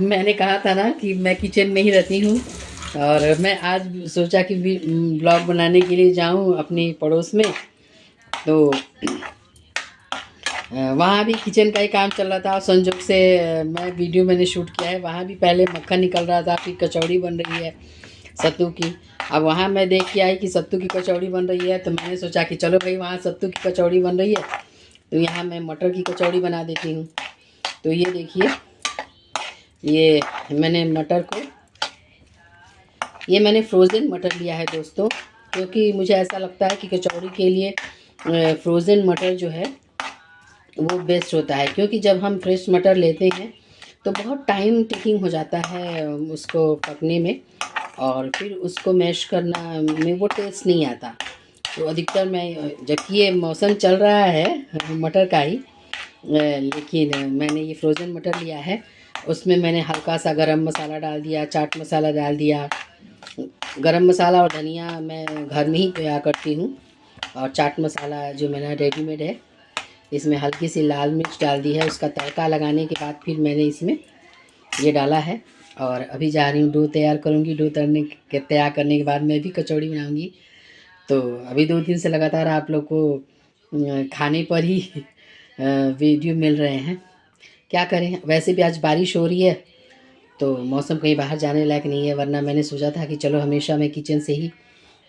मैंने कहा था ना कि मैं किचन में ही रहती हूँ, और मैं आज सोचा कि ब्लॉग बनाने के लिए जाऊँ अपनी पड़ोस में। तो वहाँ भी किचन का ही काम चल रहा था, और संजोग से मैंने शूट किया है। वहाँ भी पहले मक्खन निकल रहा था, फिर कचौड़ी बन रही है सत्तू की। अब वहाँ मैं देख के आई कि सत्तू की कचौड़ी बन रही है, तो मैंने सोचा कि चलो भाई, वहाँ सत्तू की कचौड़ी बन रही है तो यहाँ मैं मटर की कचौड़ी बना देती हूँ। तो ये देखिए, ये मैंने फ्रोज़न मटर लिया है दोस्तों, क्योंकि मुझे ऐसा लगता है कि कचौड़ी के लिए फ्रोज़न मटर जो है वो बेस्ट होता है। क्योंकि जब हम फ्रेश मटर लेते हैं तो बहुत टाइम टेकिंग हो जाता है उसको पकने में, और फिर उसको मैश करना में वो टेस्ट नहीं आता। तो अधिकतर मैं, जबकि ये मौसम चल रहा है मटर का ही, लेकिन मैंने ये फ्रोज़न मटर लिया है। उसमें मैंने हल्का सा गरम मसाला डाल दिया, चाट मसाला डाल दिया। गरम मसाला और धनिया मैं घर में ही तैयार करती हूँ, और चाट मसाला जो मेरा रेडीमेड है, इसमें हल्की सी लाल मिर्च डाल दी है। उसका तड़का लगाने के बाद फिर मैंने इसमें ये डाला है, और अभी जा रही हूँ डो तैयार करूँगी। डो तैयार करने के बाद मैं भी कचौड़ी बनाऊँगी। तो अभी 2 दिन से लगातार आप लोग को खाने पर ही वीडियो मिल रहे हैं। क्या करें, वैसे भी आज बारिश हो रही है तो मौसम कहीं बाहर जाने लायक नहीं है, वरना मैंने सोचा था कि चलो हमेशा मैं किचन से ही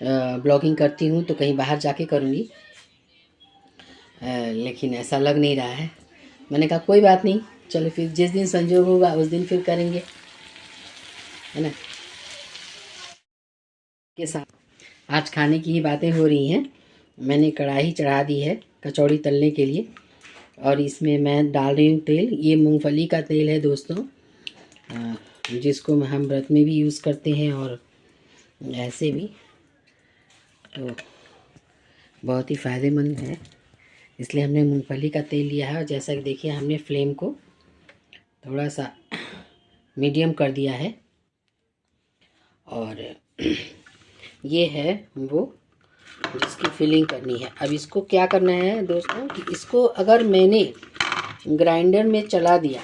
ब्लॉगिंग करती हूँ तो कहीं बाहर जाके करूँगी, लेकिन ऐसा लग नहीं रहा है। मैंने कहा कोई बात नहीं, चलो फिर जिस दिन संजोग होगा उस दिन फिर करेंगे, है ना। के साथ आज खाने की ही बातें हो रही हैं। मैंने कढ़ाई चढ़ा दी है कचौड़ी तलने के लिए, और इसमें मैं डाल रही हूँ तेल। ये मूंगफली का तेल है दोस्तों, जिसको हम व्रत में भी यूज़ करते हैं और ऐसे भी, तो बहुत ही फ़ायदेमंद है, इसलिए हमने मूंगफली का तेल लिया है। और जैसा कि देखिए, हमने फ्लेम को थोड़ा सा मीडियम कर दिया है, और ये है वो जिसकी फिलिंग करनी है। अब इसको क्या करना है दोस्तों कि इसको अगर मैंने ग्राइंडर में चला दिया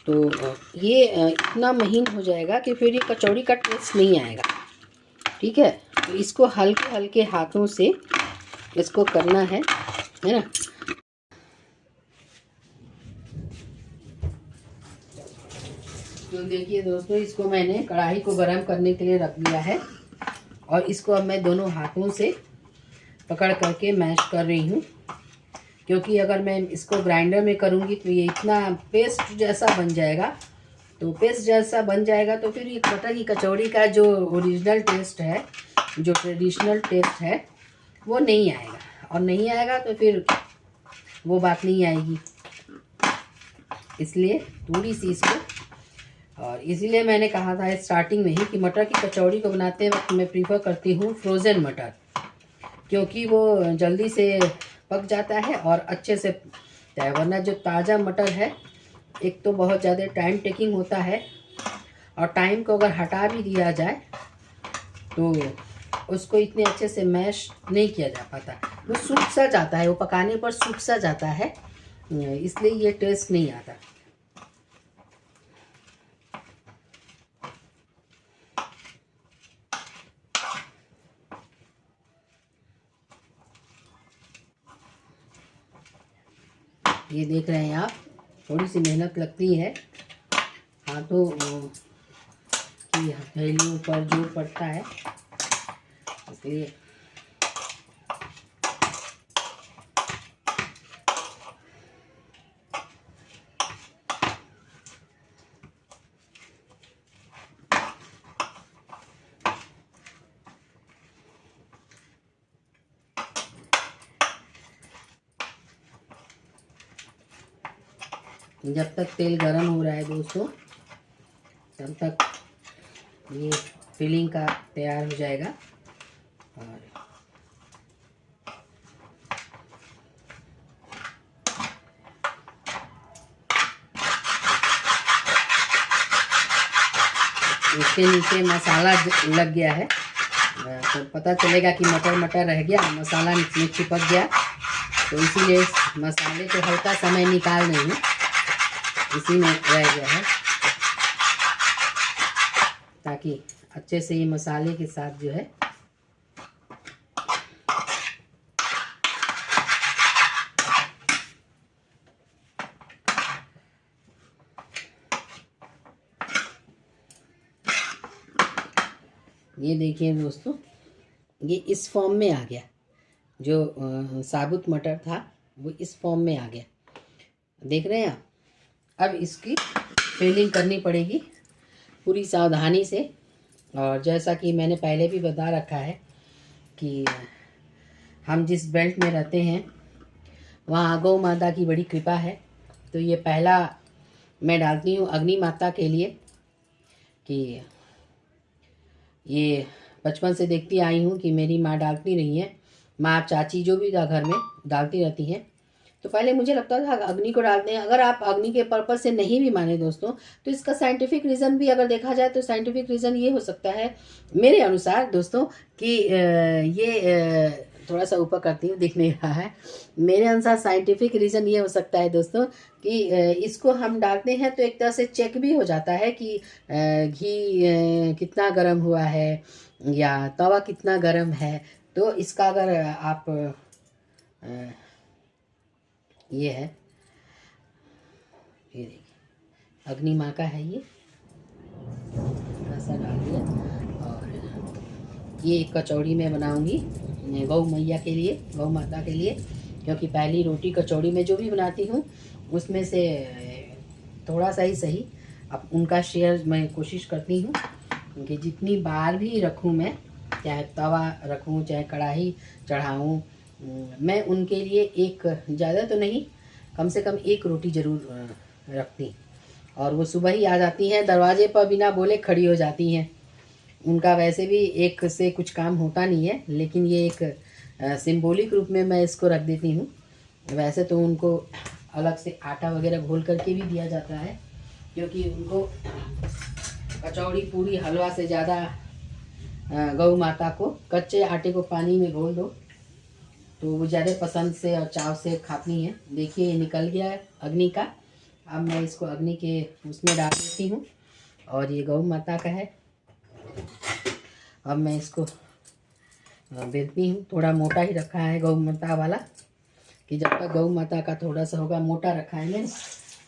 तो ये इतना महीन हो जाएगा कि फिर ये कचौड़ी का टेस्ट नहीं आएगा, ठीक है। तो इसको हल्के हल्के हाथों से इसको करना है ना। तो देखिए दोस्तों, इसको मैंने कढ़ाई को गरम करने के लिए रख दिया है, और इसको अब मैं दोनों हाथों से पकड़ करके मैश कर रही हूँ। क्योंकि अगर मैं इसको ग्राइंडर में करूँगी तो ये इतना पेस्ट जैसा बन जाएगा, तो फिर ये मटर की कचौड़ी का जो ओरिजिनल टेस्ट है, जो ट्रेडिशनल टेस्ट है, वो नहीं आएगा। और नहीं आएगा तो फिर वो बात नहीं आएगी। इसलिए थोड़ी सी इसको, और इसीलिए मैंने कहा था स्टार्टिंग में ही कि मटर की कचौड़ी को बनाते वक्त मैं प्रीफर करती हूँ फ्रोज़न मटर, क्योंकि वो जल्दी से पक जाता है और अच्छे से पकता है। वरना जो ताज़ा मटर है, एक तो बहुत ज़्यादा टाइम टेकिंग होता है, और टाइम को अगर हटा भी दिया जाए तो उसको इतने अच्छे से मैश नहीं किया जा पाता, वो सूख सा जाता है, वो पकाने पर सूख सा जाता है, इसलिए ये टेस्ट नहीं आता। ये देख रहे हैं आप, थोड़ी सी मेहनत लगती है, हाथों की हथेलियों पर जोर पड़ता है, इसलिए जब तक तेल गरम हो रहा है दोस्तों, तब तक ये फिलिंग का तैयार हो जाएगा। और इसके नीचे मसाला लग गया है, तो पता चलेगा कि मटर रह गया, मसाला नीचे चिपक गया। तो इसीलिए मसाले को हल्का समय निकाल देंगे, इसी में रह गया है। ताकि अच्छे से ये मसाले के साथ जो है ये देखिए दोस्तों, ये इस फॉर्म में आ गया। जो साबुत मटर था वो इस फॉर्म में आ गया, देख रहे हैं आप। अब इसकी फिलिंग करनी पड़ेगी पूरी सावधानी से। और जैसा कि मैंने पहले भी बता रखा है कि हम जिस बेल्ट में रहते हैं वहाँ गौ माता की बड़ी कृपा है। तो ये पहला मैं डालती हूँ अग्नि माता के लिए, कि ये बचपन से देखती आई हूँ कि मेरी माँ डालती रही है, माँ चाची जो भी घर में डालती रहती हैं। तो पहले मुझे लगता था अग्नि को डालते हैं। अगर आप अग्नि के पर्पस से नहीं भी माने दोस्तों, तो इसका साइंटिफिक रीज़न भी अगर देखा जाए तो साइंटिफिक रीज़न ये हो सकता है मेरे अनुसार दोस्तों कि ये थोड़ा सा ऊपर करती हूँ, दिख नहीं रहा है। मेरे अनुसार साइंटिफिक रीज़न ये हो सकता है दोस्तों कि इसको हम डालते हैं तो एक तरह से चेक भी हो जाता है कि घी कितना गर्म हुआ है या तवा कितना गर्म है। तो इसका अगर आप ये है, ये देखिए अग्नि माँ का है, ये ऐसा डाल दिया। और ये एक कचौड़ी मैं बनाऊंगी गौ मैया के लिए, गौ माता के लिए, क्योंकि पहली रोटी कचौड़ी में जो भी बनाती हूँ उसमें से थोड़ा सा ही सही अब उनका शेयर मैं कोशिश करती हूँ कि जितनी बार भी रखूँ मैं, चाहे तवा रखूँ चाहे कढ़ाई चढ़ाऊँ, मैं उनके लिए एक, ज़्यादा तो नहीं, कम से कम एक रोटी ज़रूर रखती। और वो सुबह ही आ जाती हैं, दरवाजे पर बिना बोले खड़ी हो जाती हैं। उनका वैसे भी एक से कुछ काम होता नहीं है, लेकिन ये एक सिंबॉलिक रूप में मैं इसको रख देती हूँ। वैसे तो उनको अलग से आटा वगैरह घोल करके भी दिया जाता है, क्योंकि उनको कचौड़ी पूरी हलवा से ज़्यादा गौ माता को कच्चे आटे को पानी में घोल दो तो वो ज़्यादा पसंद से और चाव से खाती हैं। देखिए ये निकल गया है अग्नि का। अब मैं इसको अग्नि के उसमें डाल देती हूँ और ये गौ माता का है। अब मैं इसको बेलती हूँ, थोड़ा मोटा ही रखा है गौ माता वाला, कि जब तक गौ माता का थोड़ा सा होगा मोटा रखा है मैंने,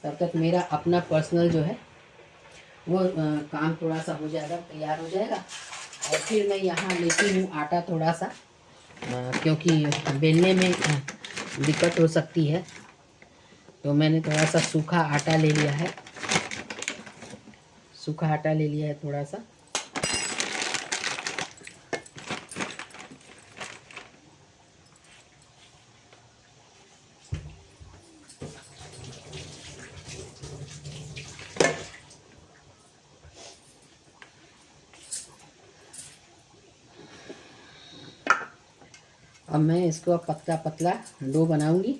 तब तक मेरा अपना पर्सनल जो है वो काम थोड़ा सा हो जाएगा, तैयार हो जाएगा। और फिर मैं यहाँ लेती हूँ आटा थोड़ा सा, क्योंकि बेलने में दिक्कत हो सकती है, तो मैंने थोड़ा सा सूखा आटा ले लिया है, सूखा आटा ले लिया है थोड़ा सा। अब मैं इसको पतला पतला डो बनाऊंगी।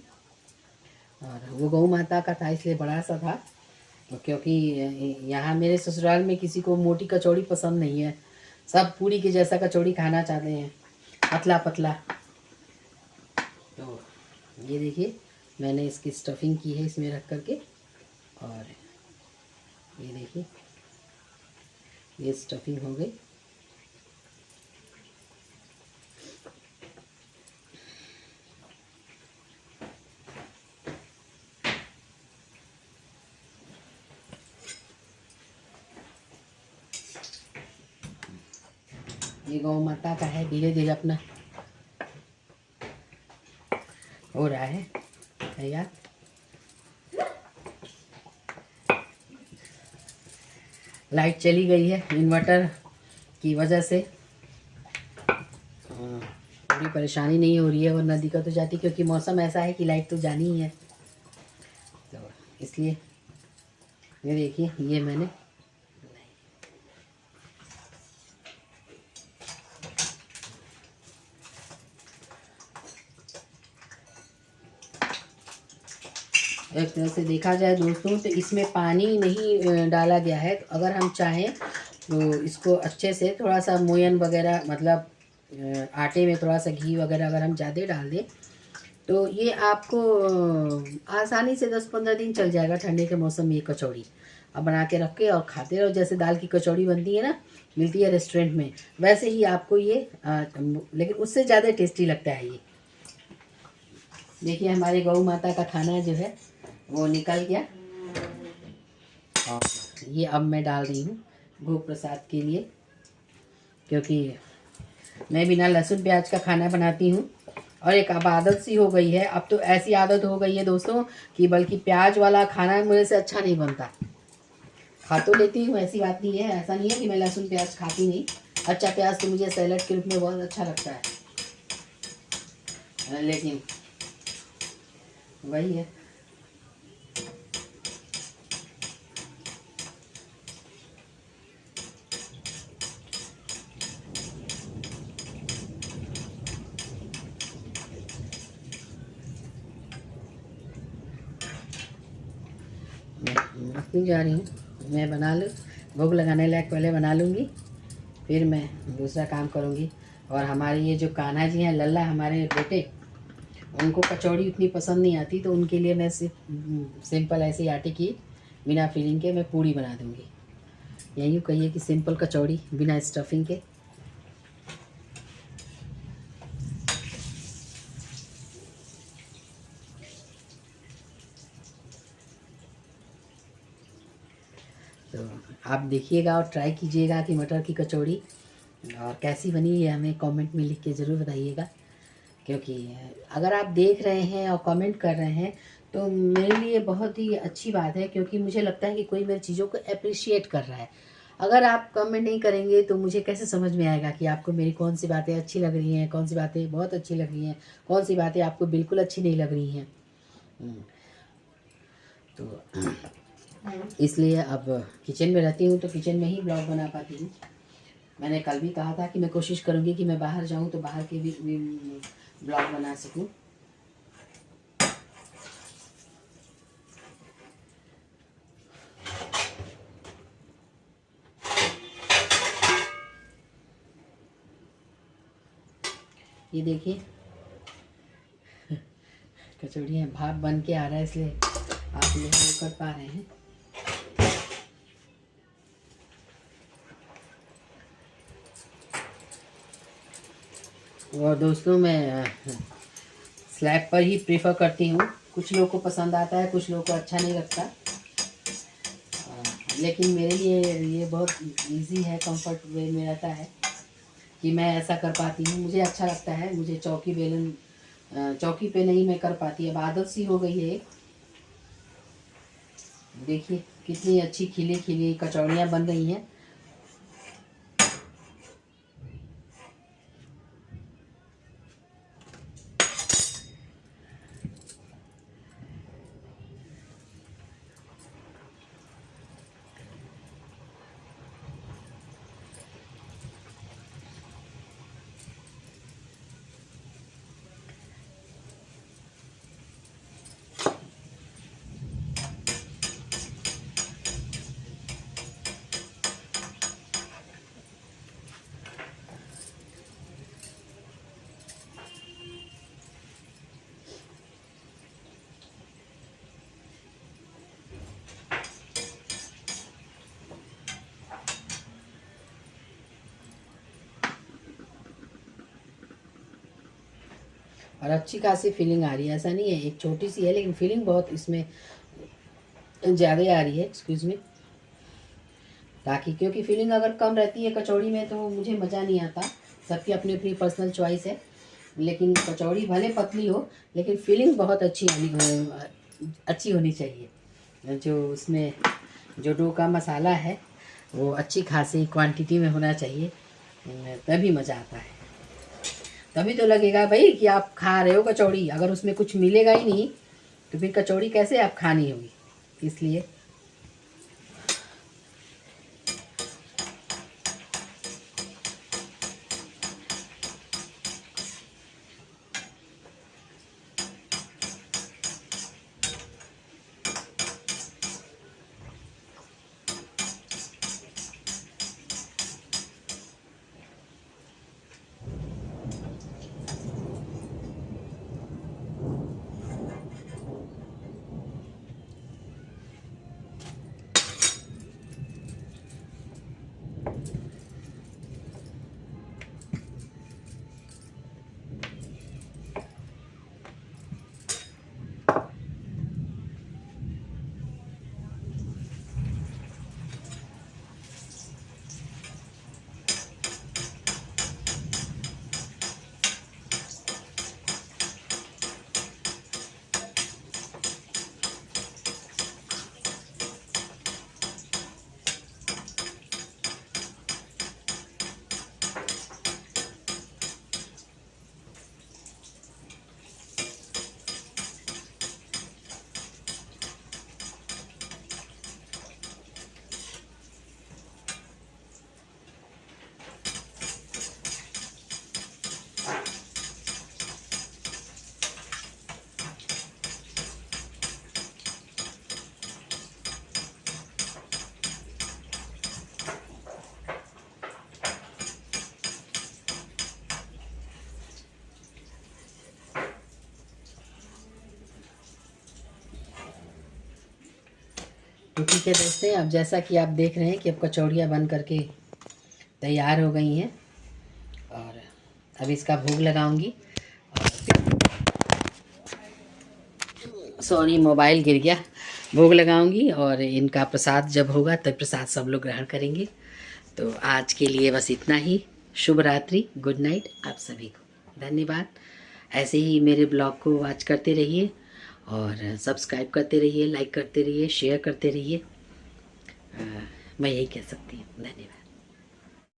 और वो गौ माता का था इसलिए बड़ा सा था, क्योंकि यहाँ मेरे ससुराल में किसी को मोटी कचौड़ी पसंद नहीं है, सब पूरी के जैसा कचौड़ी खाना चाहते हैं, पतला पतला। तो ये देखिए मैंने इसकी स्टफिंग की है इसमें रख करके, और ये देखिए ये स्टफिंग हो गई। ये गौ माता का है, धीरे धीरे अपना हो रहा है तैयार। लाइट चली गई है इन्वर्टर की वजह से, कोई परेशानी नहीं हो रही है, वरना दिक्कत हो जाती, क्योंकि मौसम ऐसा है कि लाइट तो जानी ही है। तो इसलिए ये देखिए ये मैंने एक तरह से देखा जाए दोस्तों तो इसमें पानी नहीं डाला गया है। तो अगर हम चाहें तो इसको अच्छे से थोड़ा सा मोयन वगैरह, मतलब आटे में थोड़ा सा घी वगैरह अगर हम ज़्यादा डाल दें तो ये आपको आसानी से 10-15 दिन चल जाएगा ठंडे के मौसम में। ये कचौड़ी अब बना के रख के और खाते रहो। जैसे दाल की कचौड़ी बनती है ना, मिलती है रेस्टोरेंट में, वैसे ही आपको ये लेकिन उससे ज़्यादा टेस्टी लगता है ये। देखिए हमारे गौ माता का खाना जो है वो निकल गया, और ये अब मैं डाल रही हूँ भोग प्रसाद के लिए, क्योंकि मैं बिना लहसुन प्याज का खाना बनाती हूँ। और एक अब आदत सी हो गई है, अब तो ऐसी आदत हो गई है दोस्तों कि बल्कि प्याज वाला खाना मेरे से अच्छा नहीं बनता। खा तो लेती हूँ, ऐसी बात नहीं है, ऐसा नहीं है कि मैं लहसुन प्याज खाती नहीं। अच्छा प्याज तो मुझे सैलड के रूप में बहुत अच्छा लगता है, लेकिन वही है। जा रही हूँ मैं, बना लूँ भोग लगाने लायक पहले बना लूँगी, फिर मैं दूसरा काम करूँगी। और हमारे ये जो कान्हा जी हैं, लल्ला हमारे बेटे, उनको कचौड़ी उतनी पसंद नहीं आती, तो उनके लिए मैं सिर्फ सिंपल ऐसे आटे की बिना फिलिंग के मैं पूड़ी बना दूँगी। यही कहिए कि सिंपल कचौड़ी बिना स्टफिंग के। तो आप देखिएगा और ट्राई कीजिएगा कि मटर की कचौड़ी, और कैसी बनी है हमें कमेंट में लिख के ज़रूर बताइएगा। क्योंकि अगर आप देख रहे हैं और कमेंट कर रहे हैं तो मेरे लिए बहुत ही अच्छी बात है, क्योंकि मुझे लगता है कि कोई मेरी चीज़ों को अप्रिशिएट कर रहा है। अगर आप कमेंट नहीं करेंगे तो मुझे कैसे समझ में आएगा कि आपको मेरी कौन सी बातें अच्छी लग रही हैं, कौन सी बातें बहुत अच्छी लग रही हैं, कौन सी बातें आपको बिल्कुल अच्छी नहीं लग रही हैं। तो इसलिए अब किचन में रहती हूँ तो किचन में ही ब्लॉग बना पाती हूँ। मैंने कल भी कहा था कि मैं कोशिश करूँगी कि मैं बाहर जाऊँ तो बाहर के भी ब्लॉग बना सकूँ। ये देखिए कचौड़ियाँ भाप बन के आ रहा है, इसलिए आप लोग वो कर पा रहे हैं। और दोस्तों मैं स्लैब पर ही प्रेफर करती हूँ। कुछ लोगों को पसंद आता है, कुछ लोगों को अच्छा नहीं लगता, लेकिन मेरे लिए ये बहुत इजी है, कंफर्ट वे में रहता है कि मैं ऐसा कर पाती हूँ। मुझे अच्छा लगता है। मुझे चौकी बेलन चौकी पे नहीं मैं कर पाती, अब आदत सी हो गई है। देखिए कितनी अच्छी खिली खिली कचौड़ियाँ बन रही हैं। और अच्छी खासी फीलिंग आ रही है, ऐसा नहीं है, एक छोटी सी है लेकिन फीलिंग बहुत इसमें ज़्यादा आ रही है। Excuse me. ताकि क्योंकि फीलिंग अगर कम रहती है कचौड़ी में तो मुझे मज़ा नहीं आता। सबकी अपनी अपनी पर्सनल चॉइस है, लेकिन कचौड़ी भले पतली हो लेकिन फीलिंग बहुत अच्छी होनी चाहिए। जो उसमें जो डो का मसाला है वो अच्छी खासी क्वांटिटी में होना चाहिए, तभी मज़ा आता है। तभी तो लगेगा भाई कि आप खा रहे हो कचौड़ी। अगर उसमें कुछ मिलेगा ही नहीं तो फिर कचौड़ी कैसे आप खानी होगी। इसलिए तो ठीक है दोस्तों, अब जैसा कि आप देख रहे हैं कि अब कचौड़ियाँ बन करके तैयार हो गई हैं और अब इसका भोग लगाऊंगी। सॉरी, मोबाइल गिर गया। भोग लगाऊंगी और इनका प्रसाद जब होगा तब प्रसाद सब लोग ग्रहण करेंगे। तो आज के लिए बस इतना ही। शुभ रात्रि, गुड नाइट आप सभी को। धन्यवाद। ऐसे ही मेरे ब्लॉग को वॉच करते रहिए और सब्सक्राइब करते रहिए, लाइक करते रहिए, शेयर करते रहिए। मैं यही कह सकती हूँ। धन्यवाद।